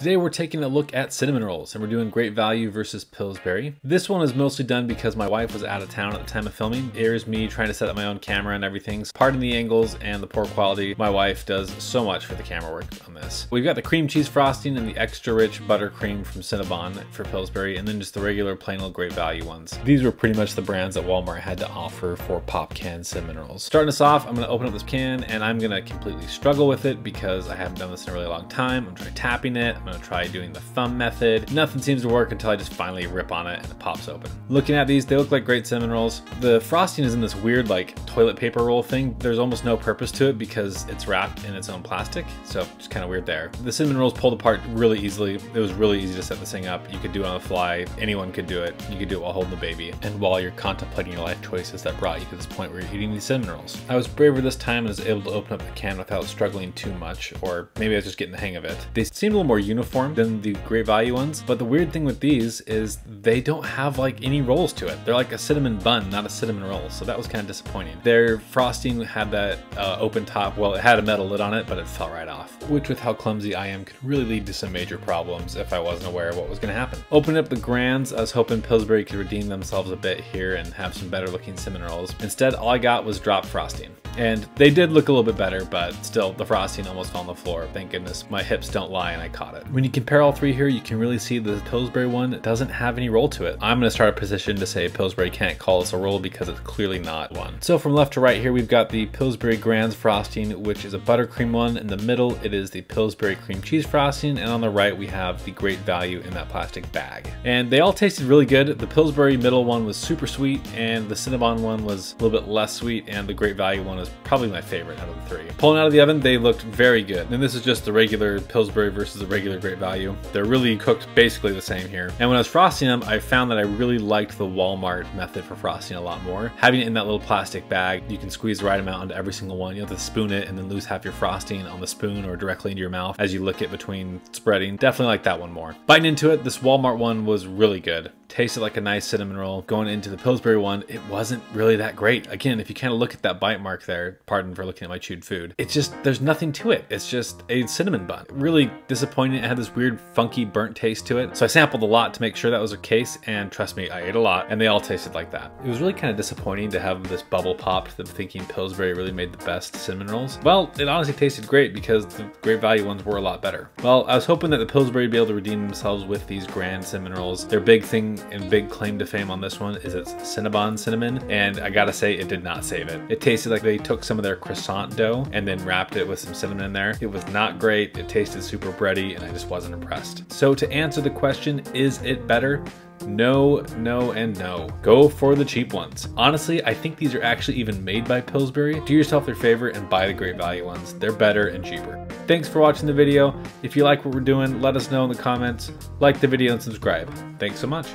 Today we're taking a look at cinnamon rolls and we're doing Great Value versus Pillsbury. This one is mostly done because my wife was out of town at the time of filming. Here's me trying to set up my own camera and everything. Pardon the angles and the poor quality. My wife does so much for the camera work on this. We've got the cream cheese frosting and the extra rich buttercream from Cinnabon for Pillsbury, and then just the regular plain old Great Value ones. These were pretty much the brands that Walmart had to offer for pop can cinnamon rolls. Starting us off, I'm gonna open up this can and I'm gonna completely struggle with it because I haven't done this in a really long time. I'm trying tapping it. I'm gonna try doing the thumb method. Nothing seems to work until I just finally rip on it and it pops open. Looking at these, they look like great cinnamon rolls. The frosting is in this weird like toilet paper roll thing. There's almost no purpose to it because it's wrapped in its own plastic. So it's kind of weird there. The cinnamon rolls pulled apart really easily. It was really easy to set this thing up. You could do it on the fly. Anyone could do it. You could do it while holding the baby and while you're contemplating your life choices that brought you to this point where you're eating these cinnamon rolls. I was braver this time and was able to open up the can without struggling too much, or maybe I was just getting the hang of it. They seemed a little more uniform than the Great Value ones, but the weird thing with these is they don't have like any rolls to it. They're like a cinnamon bun, not a cinnamon roll, so that was kind of disappointing. Their frosting had that open top. Well, it had a metal lid on it, but it fell right off, which with how clumsy I am could really lead to some major problems if I wasn't aware of what was going to happen. Opening up the Grands, I was hoping Pillsbury could redeem themselves a bit here and have some better looking cinnamon rolls. Instead, all I got was drop frosting. And they did look a little bit better, but still the frosting almost fell on the floor. Thank goodness my hips don't lie and I caught it. When you compare all three here, you can really see the Pillsbury one doesn't have any roll to it. I'm gonna start a position to say Pillsbury can't call this a roll because it's clearly not one. So from left to right here, we've got the Pillsbury Grands frosting, which is a buttercream one. In the middle, it is the Pillsbury cream cheese frosting. And on the right, we have the Great Value in that plastic bag. And they all tasted really good. The Pillsbury middle one was super sweet and the Cinnabon one was a little bit less sweet, and the Great Value one is probably my favorite out of the three. Pulling out of the oven, they looked very good. And this is just the regular Pillsbury versus the regular Great Value. They're really cooked basically the same here. And when I was frosting them, I found that I really liked the Walmart method for frosting a lot more. Having it in that little plastic bag, you can squeeze the right amount onto every single one. You don't have to spoon it and then lose half your frosting on the spoon or directly into your mouth as you lick it between spreading. Definitely like that one more. Biting into it, this Walmart one was really good. Tasted like a nice cinnamon roll. Going into the Pillsbury one, it wasn't really that great. Again, if you kind of look at that bite mark there, pardon for looking at my chewed food, it's just, there's nothing to it. It's just a cinnamon bun. Really disappointing. It had this weird funky burnt taste to it. So I sampled a lot to make sure that was the case, and trust me, I ate a lot and they all tasted like that. It was really kind of disappointing to have this bubble popped of thinking Pillsbury really made the best cinnamon rolls. Well, it honestly tasted great because the Great Value ones were a lot better. Well, I was hoping that the Pillsbury would be able to redeem themselves with these Grand cinnamon rolls. Their big thing and big claim to fame on this one is it's Cinnabon cinnamon, and I gotta say it did not save it. It tasted like they took some of their croissant dough and then wrapped it with some cinnamon in there. It was not great. It tasted super bready and I just wasn't impressed. So to answer the question, is it better? No, no, and no. Go for the cheap ones. Honestly, I think these are actually even made by Pillsbury. Do yourself their favor and buy the Great Value ones. They're better and cheaper. Thanks for watching the video. If you like what we're doing, let us know in the comments. Like the video and subscribe. Thanks so much.